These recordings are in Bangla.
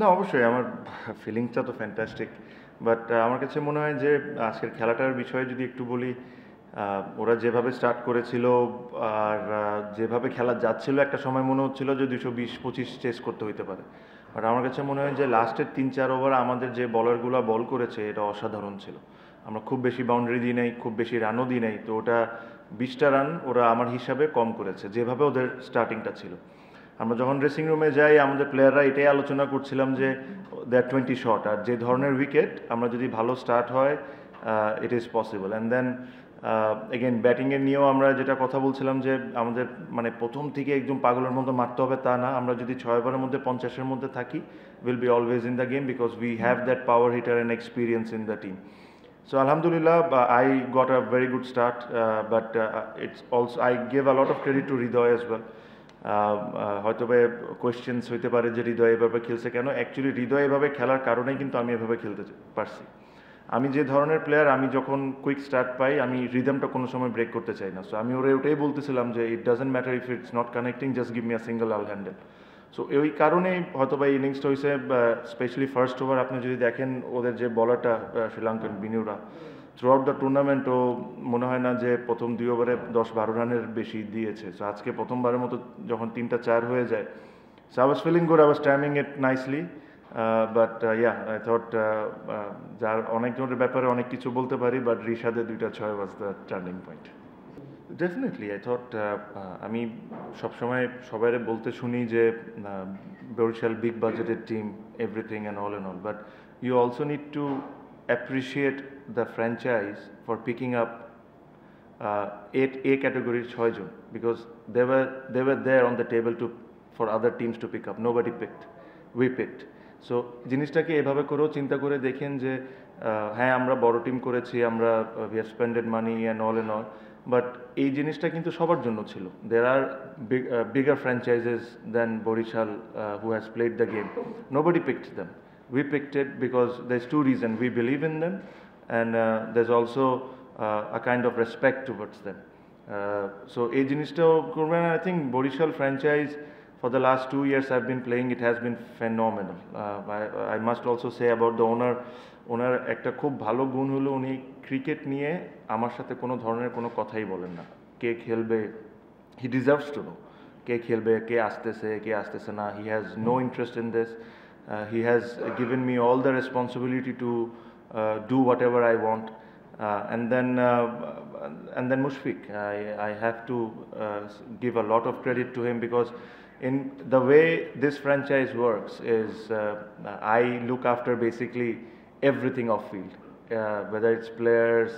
না অবশ্যই আমার ফিলিংসটা তো ফ্যান্টাস্টিক। বাট আমার কাছে মনে হয় যে আজকের খেলাটার বিষয়ে যদি একটু বলি, ওরা যেভাবে স্টার্ট করেছিল আর যেভাবে খেলা যাচ্ছিল একটা সময় মনে হচ্ছিল যে 220-25 চেস করতে হইতে পারে। বাট আমার কাছে মনে হয় যে লাস্টের 3-4 ওভার আমাদের যে বলারগুলো বল করেছে এটা অসাধারণ ছিল। আমরা খুব বেশি বাউন্ডারি দিই নাই, খুব বেশি রানও দিই নাই, তো ওটা 20টা রান ওরা আমার হিসাবে কম করেছে যেভাবে ওদের স্টার্টিংটা ছিল। আমরা যখন ড্রেসিং রুমে যাই আমাদের প্লেয়াররা এটাই আলোচনা করছিলাম যে দ্যাট 20 শট আর যে ধরনের উইকেট আমরা যদি ভালো স্টার্ট হয় it is possible. And then again ব্যাটিংয়ের নিয়েও আমরা যেটা কথা বলছিলাম যে আমাদের মানে প্রথম থেকে একদম পাগলের মতো মারতে হবে তা না, আমরা যদি 6 ওভারের মধ্যে 50-এর মধ্যে থাকি will be always in the game because we have that power hitter and experience in the team. So Alhamdulillah, I got a very good start, but it's also I give a lot of credit to Hridoy as well. হয়তো কোয়েশ্চেন্স হইতে পারে যে হৃদয় এভাবে খেলছে কেন, অ্যাকচুয়ালি হৃদয় এভাবে খেলার কারণেই কিন্তু আমি এভাবে খেলতে পারছি। আমি যে ধরনের প্লেয়ার, আমি যখন কুইক স্টার্ট পাই আমি রিদমটা কোনো সময় ব্রেক করতে চাই না। সো আমি ওরা ওটাই বলতেছিলাম যে it doesn't matter if it's not connecting, just give me a single Al handle. So ওই কারণেই হয়তো বা ইনিংসটা হয়েছে, স্পেশালি ফার্স্ট ওভার আপনি যদি দেখেন ওদের যে বলারটা Sri Lankan Binura throughout the tournament ও মনে হয় না যে প্রথম 2 ওভারে 10-12 রানের বেশি দিয়েছে। সো আজকে প্রথমবারের মতো যখন 3টা 4 হয়ে যায়, so I was feeling good, I was timing it nicely, but yeah I thought যার অনেক জনের ব্যাপারে অনেক কিছু বলতে পারি, বাট রিশাদের 2টা 6 was the turning point. Definitely I thought, আমি সবসময় সবাই বলতে শুনি যে Barishal big budgeted team, everything and all, but you also need to appreciate the franchise for picking up 8A ক্যাটাগরির 6 জন, because they were there on the table to for other teams to pick up. Nobody picked, we picked. So জিনিসটাকে এভাবে করেও চিন্তা করে দেখেন যে হ্যাঁ আমরা বড় টিম করেছি, আমরা we have spended money and all, but এই জিনিসটা কিন্তু সবার জন্য ছিল। দের আর bigger franchises than Barishal who has played the game, nobody picked them, we picked it because there's 2 reasons: we believe in them and there's also a kind of respect towards them. So এই জিনিসটাও করবেন। I think Borishal franchise for the last 2 years I've been playing, it has been phenomenal. I must also say about the owner, ওনার একটা খুব ভালো গুণ হলো উনি ক্রিকেট নিয়ে আমার সাথে কোনো ধরনের কোনো কথাই বলেন না। কে খেলবে, হি ডিজার্ভস টু নো কে খেলবে, কে আসতেছে না, he has no interest in this. He has given me all the responsibility to do whatever I want. And then Mushfiq, I have to give a lot of credit to him, because in the way this franchise works is I look after basically everything off field, whether it's players,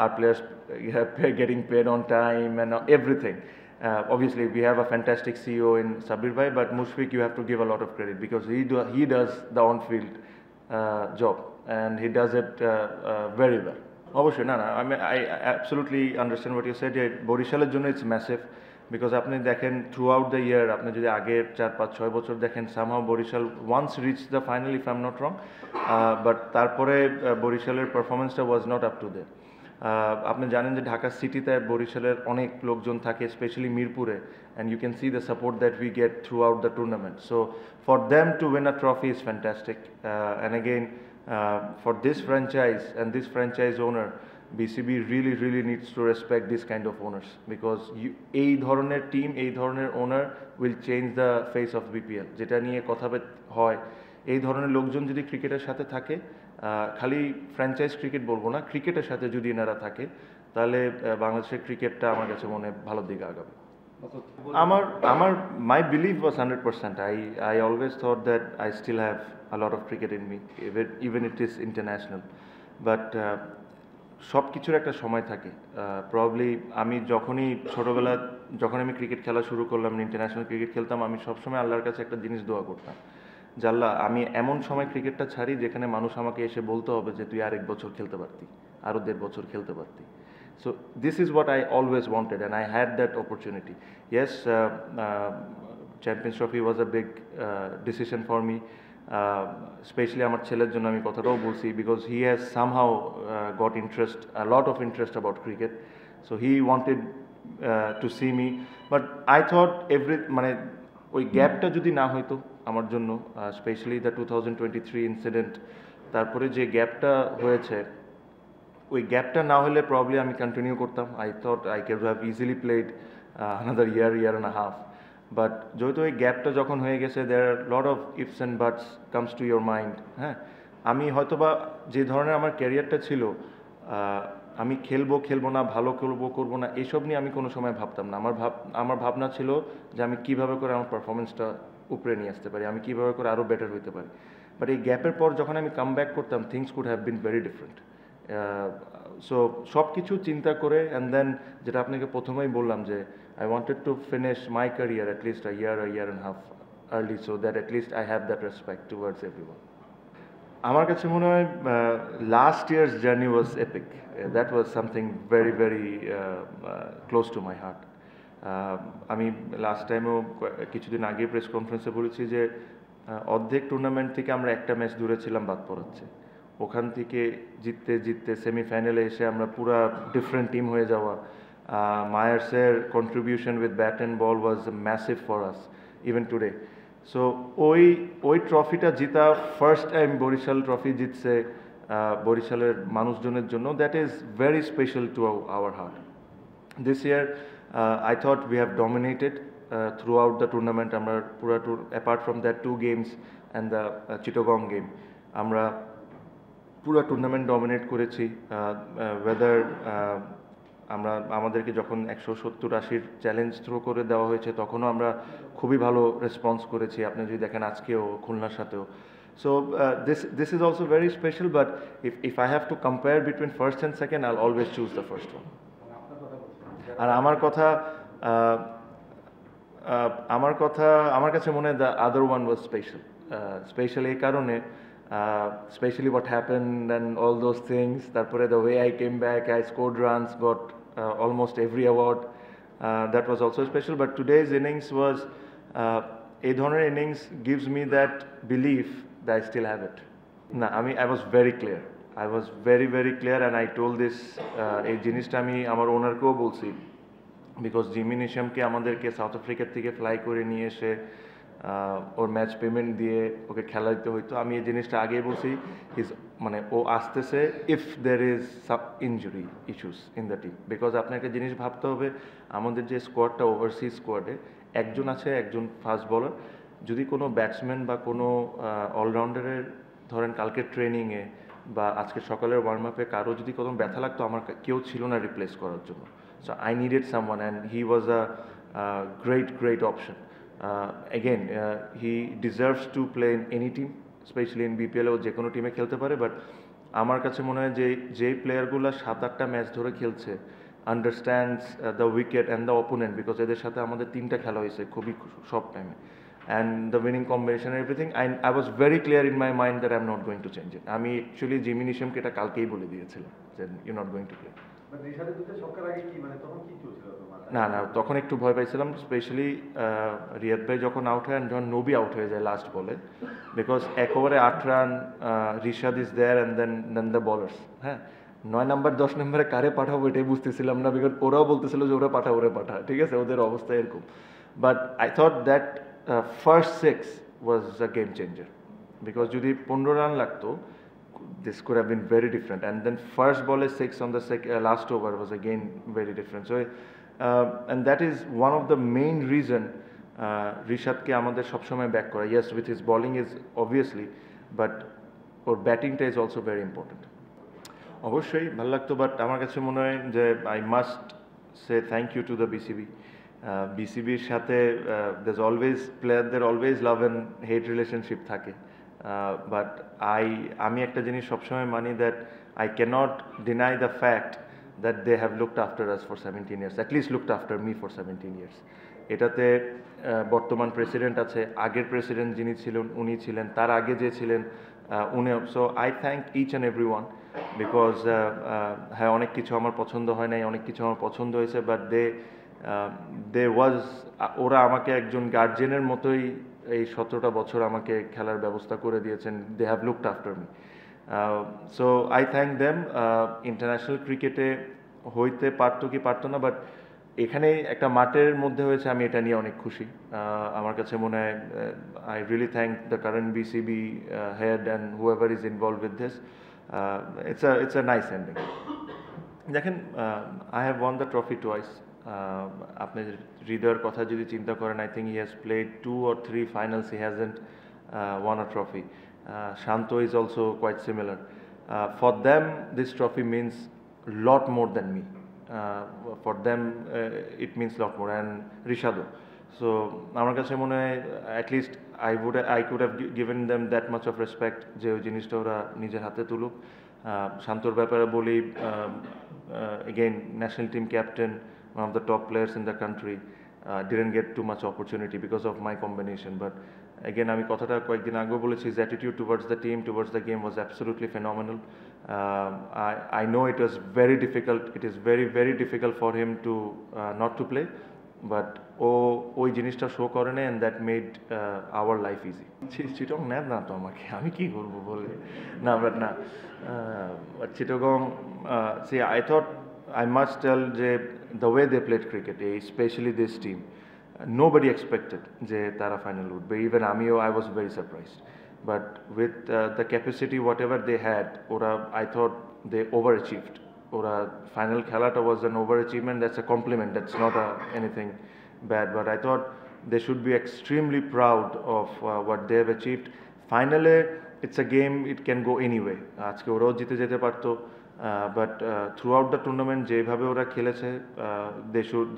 our players getting paid on time and everything. Obviously, we have a fantastic CEO in Sabir Bhai, but Mushfiq, you have to give a lot of credit because he does the on-field job and he does it very well. অবশ্যই না, I absolutely understand what you said. বরিশালের জন্য it's massive because আপনি দেখেন থ্রু আউট দ্য ইয়ার, আপনি যদি আগের 4-5-6 বছর দেখেন, somehow Barishal once reached the final, if I'm not wrong, but তারপরে বরিশালের পারফরমেন্সটা was not up to there. আপনি জানেন যে ঢাকা সিটিতে বরিশালের অনেক লোকজন থাকে, স্পেশালি মিরপুরে, and you can see the support that we get throughout the tournament. So for them to win a trophy is fantastic, and again for this franchise and this franchise owner, BCB really needs to respect this kind of owners, because এই ধরনের টিম, এই ধরনের ওনার will change the face of BPL. যেটা নিয়ে কথা হয়, এই ধরনের লোকজন যদি ক্রিকেটের সাথে থাকে, খালি ফ্র্যাঞ্চাইজ ক্রিকেট বলবো না, ক্রিকেটের সাথে যদি এনারা থাকে, তাহলে বাংলাদেশের ক্রিকেটটা আমার কাছে মনে ভালো দিকে আগাবে। আমার my belief was 100%. I always thought that I still have a lot of cricket in me, even it is international, but সব কিছুর একটা সময় থাকে। প্রবাবলি আমি যখনই ছোটোবেলা যখন আমি ক্রিকেট খেলা শুরু করলাম, ইন্টারন্যাশনাল ক্রিকেট খেলতাম, আমি সবসময় আল্লাহর কাছে একটা জিনিস দোয়া করতাম, যে আল্লাহ আমি এমন সময় ক্রিকেটটা ছাড়ি যেখানে মানুষ আমাকে এসে বলতে হবে যে তুই আর 1 বছর খেলতে পারতি, আরও 1.5 বছর খেলতে পারতি। So this is what I always wanted and I had that opportunity. Yes, Champions Trophy was a big decision for me, especially আমার ছেলের জন্য আমি কথাটাও বলছি, because he has somehow got a lot of interest about cricket, so he wanted to see me, but I thought মানে ওই গ্যাপটা যদি না হইতো, আমার জন্য, স্পেশালি দ্য 2023 ইনসিডেন্ট। তারপরে যে গ্যাপটা হয়েছে, ওই গ্যাপটা না হলে প্রবলি আমি কন্টিনিউ করতাম। I thought I can have easily played another year and half. But যেহেতু ওই গ্যাপটা যখন হয়ে গেছে, there are lot of ifs and buts comes to your mind. হ্যাঁ, আমি হয়তোবা যে ধরনের আমার ক্যারিয়ারটা ছিল, আমি খেলবো খেলবো না, ভালো খেলবো করবো না, এসব নিয়ে আমি কোনো সময় ভাবতাম না। আমার ভাবনা ছিল যে আমি কীভাবে করে আমার পারফরমেন্সটা উপরে নিয়ে আসতে পারি, আমি কীভাবে করে আরও বেটার হতে পারি। বাট এই গ্যাপের পর যখন আমি কাম ব্যাক করতাম, things could have been very different. So সব কিছু চিন্তা করে, অ্যান্ড দেন যেটা আপনাকে প্রথমেই বললাম যে I wanted to finish my career at least a year and half early, so that at least I have that respect towards everyone. আমার কাছে মনে হয় last years journey was epic. That was something very very close to my heart. আমি লাস্ট টাইমেও কিছুদিন আগে প্রেস কনফারেন্সে বলেছি যে অর্ধেক টুর্নামেন্ট থেকে আমরা একটা ম্যাচ দূরে ছিলাম বাদ পড়াচ্ছে। ওখান থেকে জিততে জিততে সেমিফাইনালে এসে আমরা পুরা ডিফারেন্ট টিম হয়ে যাওয়া। মায়ার্সের contribution with bat and ball was massive for us even today. So ওই ট্রফিটা জিতা, ফার্স্ট টাইম বরিশাল ট্রফি জিতছে বরিশালের মানুষজনের জন্য, that is very special to our heart. This year I thought we have dominated throughout the tournament. আমরা পুরা apart from that 2 games and the Chittagong game, আমরা পুরা টুর্নামেন্ট ডমিনেট করেছি। ওয়েদার আমাদেরকে যখন 170-80 চ্যালেঞ্জ থ্রো করে দেওয়া হয়েছে, তখনও আমরা খুবই ভালো রেসপন্স করেছি। আপনি যদি দেখেন আজকেও খুলনার সাথেও। So this is also very special, but if I have to compare between first and second, I always choose the first one. আর আমার কাছে মনে হয় the other one was special এই কারণে, specially what happened and all those things. তারপরে the way I came back, I scored runs, got almost every award, that was also special. But today's innings was, এই ধরনের innings gives me that believe that I still have it. না, I was very clear, I was very very clear, and I told this এই জিনিসটা আমি আমার ওনারকেও বলছি, বিকজ জিমি নিশামকে আমাদেরকে সাউথ আফ্রিকার থেকে ফ্লাই করে নিয়ে এসে ওর ম্যাচ পেমেন্ট দিয়ে ওকে খেলা দিতে হইতো। আমি এই জিনিসটা আগেই বলছি, মানে ও আসতেছে if there is sub injury issues in the team. Because আপনাকে জিনিস ভাবতে হবে, আমাদের যে স্কোয়াডটা ওভারসিজ স্কোয়াডে একজন আছে, একজন ফাস্ট বলার। যদি কোনো ব্যাটসম্যান বা কোনো অলরাউন্ডারের ধরেন কালকে ট্রেনিংয়ে বা আজকে সকালের ওয়ার্ম আপে কারো যদি কোনো ব্যথা লাগতো, আমার কেউ ছিল না রিপ্লেস করার জন্য। So I needed someone, and he was a great option. Again, he deserves to play in any team, specially in BPL. ও যে কোনো টিমে খেলতে পারে, বাট আমার কাছে মনে হয় যে যেই প্লেয়ারগুলো 7-8টা ম্যাচ ধরে খেলছে, understands the wicket and the opponent, because এদের সাথে আমাদের 3টা খেলা হয়েছে খুবই শর্ট টাইমে, and the winning combination and everything, I was very clear in my mind that I'm not going to change it. আমি অ্যাকচুয়ালি জিমি নিশামকে এটা কালকেই বলে দিয়েছিলাম যে you not going to play. না, তখন একটু ভয় পাইছিলাম, স্পেশালি রিয়াদ ভাই যখন আউট হয়, যখন নবী আউট হয়ে যায় লাস্ট বলে, বিকজ 1 ওভারে 8 run, Rishad is there, and then the bowlers. হ্যাঁ, 9 নাম্বার 10 নম্বরে কারে পাঠাবো এটাই বুঝতেছিলাম না, বিকজ ওরাও বলতেছিল যে ওরা পাঠা, ঠিক আছে, ওদের অবস্থা এরকম। But I thought that first 6 was a game changer, because যদি 15 রান লাগতো, this could have been very different, and then first ball is 6 on the last over was again very different. So and that is one of the main reason রিশাদকে আমাদের সবসময় ব্যাক করা। Yes, with his bowling is obviously, but or ব্যাটিংটা is also very important. অবশ্যই ভালো লাগতো, বাট আমার কাছে মনে হয় যে I must say thank you to the BCB. বিসিবির সাথে there's always প্লেয়ারদের always love and hate relationship থাকে, বাট আমি একটা জিনিস সবসময় মানি, that I can't deny the fact that they have looked after us for 17 years, at least looked after me for 17 years. এটাতে বর্তমান প্রেসিডেন্ট আছে, আগের প্রেসিডেন্ট যিনি ছিলেন উনি ছিলেন, তার আগে যে ছিলেন উনি। So I thank each and every one, because হ্যাঁ, অনেক কিছু আমার পছন্দ হয় নাই, অনেক কিছু আমার পছন্দ হয়েছে, বাট ওরা আমাকে একজন গার্জিয়ানের মতোই এই 17টা বছর আমাকে খেলার ব্যবস্থা করে দিয়েছেন। They have looked after me, so I thank them. International ক্রিকেটে হইতে পারতো কি পারতো না, বাট এখানে একটা মাঠের মধ্যে হয়েছে, আমি এটা নিয়ে অনেক খুশি। আমার কাছে মনে হয় I really thank the current BCB head and whoever is involve with this. It's a nice ending. দেখেন, I have won the trophy twice. আপনি হৃদয়ের কথা যদি চিন্তা করেন, I think he has played 2 or 3 finals, he hasn't won a trophy. Shanto is also quite similar. For them, this trophy means lot more than me. For them, it means lot more, and Rishado. So, আমার কাছে মনে হয় at least I could have given them that much of respect যে ওই জিনিসটা ওরা নিজের হাতে তুলুক। শান্তর ব্যাপারে বলি, again, national team captain, one of the top players in the country, didn't get too much opportunity because of my combination. But again, আমি কথাটা কয়েকদিন আগেও বলেছি, his attitude towards the team, towards the game was absolutely phenomenal. I know it was very difficult. It is very, very difficult for him to not to play. But ওই জিনিসটা শো করে না, and that made our life easy. Chittagong নেন না তো আমাকে, আমি কি করবো বলে না, বাট না, Chittagong, see, I thought I must tell যে the way they played cricket, especially this team, nobody expected যে তারা ফাইনাল উঠবে, even আমিও, I was very surprised. But with the capacity whatever they had, ওরা, I thought they overachieved. ওরা ফাইনাল খেলাটা was an overachievement. That's a compliment, that's not anything bad, but I thought they should be extremely proud of what they have achieved. Finally, it's a game, it can go anyway. আজকে ওরাও জিতে যেতে পারতো, but throughout the tournament যেভাবে ওরা খেলেছে,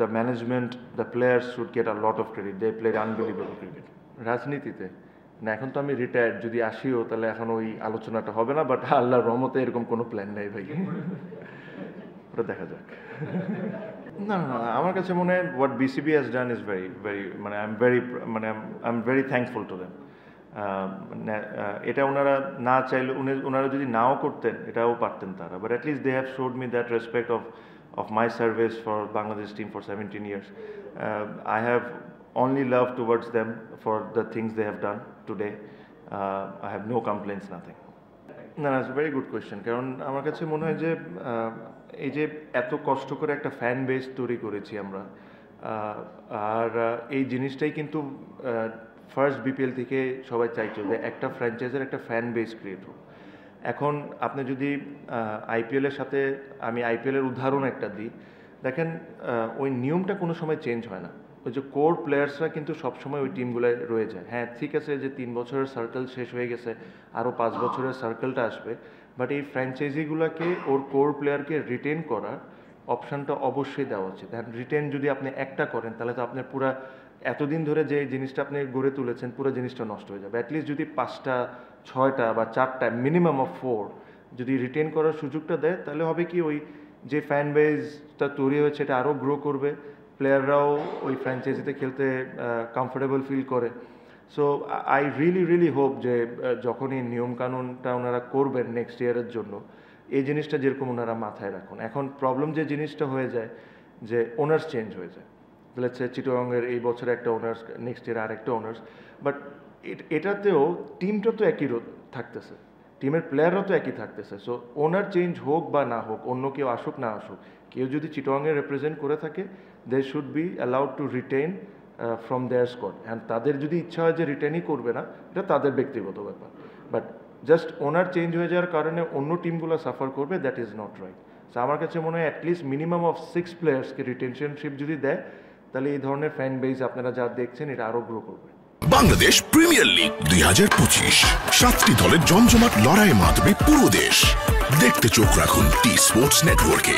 the management, the players should get a lot of credit. They played unbelievable cricket. রাজনীতিতে না, এখন তো আমি রিটায়ার্ড, যদি আসিও তাহলে এখন ওই আলোচনাটা হবে না, বাট আল্লাহর রহমতে এরকম কোনো প্ল্যান নেই ভাই, ওটা দেখা যাক। না না, আমার কাছে মনে হয় what BCB has done is very, very, মানে I'm very thankful to them. এটা ওনারা না চাইলে, ওনারা যদি নাও করতেন এটাও পারতেন তারা, but at least they have showed me that respect of my service for Bangladesh team for 17 years. I have only love towards them for the things they have done today. I have no complaints, nothing. না, it's a very good question, কারণ আমার কাছে মনে হয় যে এই যে এত কষ্ট করে একটা ফ্যান বেস তৈরি করেছি আমরা, আর এই জিনিসটাই কিন্তু ফার্স্ট বিপিএল থেকে সবাই চাইছিল যে একটা ফ্র্যাঞ্চাইজের একটা ফ্যান বেস ক্রিয়েট হোক। এখন আপনি যদি আইপিএলের সাথে, আমি আইপিএলের উদাহরণ একটা দিই, দেখেন ওই নিয়মটা কোনো সময় চেঞ্জ হয় না। ওই যে কোর প্লেয়ার্সরা কিন্তু সবসময় ওই টিমগুলোয় রয়ে যায়। হ্যাঁ, ঠিক আছে যে 3 বছরের সার্কেল শেষ হয়ে গেছে, আরও 5 বছরের সার্কেলটা আসবে, বাট এই ফ্র্যাঞ্চাইজিগুলোকে ওর কোর প্লেয়ারকে রিটেন করার অপশানটা অবশ্যই দেওয়া উচিত। আর রিটেন যদি আপনি একটা করেন, তাহলে তো আপনার পুরা এতদিন ধরে যে জিনিসটা আপনি গড়ে তুলেছেন, পুরো জিনিসটা নষ্ট হয়ে যাবে। অ্যাটলিস্ট যদি 5টা 6টা বা 4টা মিনিমাম অফ 4 যদি রিটেন করার সুযোগটা দেয়, তাহলে হবে কি, ওই যে ফ্যান বেসটা তৈরি হয়েছে এটা আরও গ্রো করবে, প্লেয়াররাও ওই ফ্র্যাঞ্চাইজিতে খেলতে কমফোর্টেবল ফিল করে। সো আই রিয়েলি হোপ যে যখন এই নিয়মকানুনটা ওনারা করবেন নেক্সট ইয়ারের জন্য, এই জিনিসটা যেরকম ওনারা মাথায় রাখুন। এখন প্রবলেম যে জিনিসটা হয়ে যায় যে ওনার্স চেঞ্জ হয়ে যায়, লেটস সে চিটাগংয়ের এই বছরে একটা ওনার্স, নেক্সট ইয়ার আর একটা ওনার্স, বাট এটাতেও টিমটা তো একই থাকতেছে, টিমের প্লেয়াররা তো একই থাকতেছে। সো ওনার চেঞ্জ হোক বা না হোক, অন্য কেউ আসুক না আসুক, কেউ যদি চিটাগংয়ে রিপ্রেজেন্ট করে থাকে, they should be allowed to retain from their squad. And তাদের যদি ইচ্ছা হয় যে রিটেনই করবে না, এটা তাদের ব্যক্তিগত ব্যাপার, বাট জাস্ট ওনার চেঞ্জ হয়ে যাওয়ার কারণে অন্য টিমগুলো সাফার করবে, that is not right. So আমার কাছে মনে হয় অ্যাটলিস্ট মিনিমাম অফ 6 প্লেয়ার্সকে রিটেনশনশিপ যদি দেয়, তাহলে এই ধরনের ফ্যান বেস আপনারা যা দেখছেন এটা আরও গ্রো করবে। বাংলাদেশ প্রিমিয়ার লিগ 2025, 7টি দলের জমজমাট লড়াইয়ে মাতবে পুরো দেশ। দেখতে চোখ রাখুন টি স্পোর্টস নেটওয়ার্কে।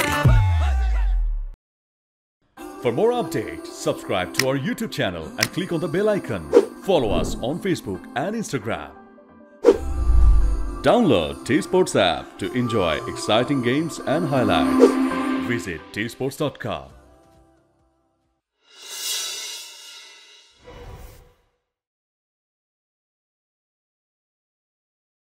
For more updates, subscribe to our YouTube channel and click on the bell icon. Follow us on Facebook and Instagram. Download T Sports app to enjoy exciting games and highlights. Visit tsports.com.